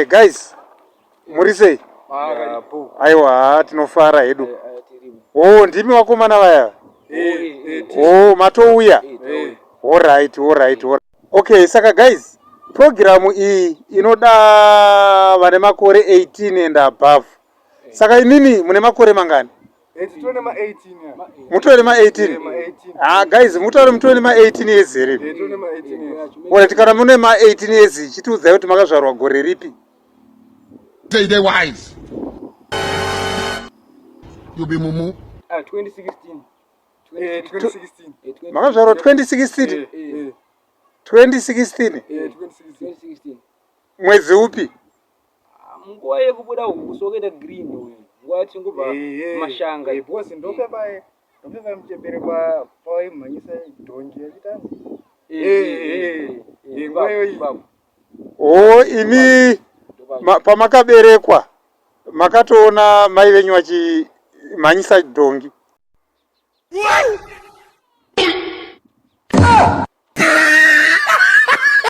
Guys. Murise. Aiwa, tinofara hedu. Ndimi wakomana vaya. Matouya. All right. Okay, saka guys, program iyi inoda vane makore 18 and above. Saka inini mune makore mangani? Mutore ma 18. Guys, mutore mutore ma 18 years here. Tikana mune ma 18 years chitiudza kuti makazvarwa gore ripi? Say they wise. You be mumu. 2016. 2016. Makazvarwa 2016. 2016. 2016. Mwezi upi? Nguwa yekubuda kusoketa green uyu. Nguwa chingubva mashanga. Boss ndope bae mchepere kwa imanyisa donji yachitani. Imi pamakaberekwa makatoona mai venyu vachimhanyisa dongi.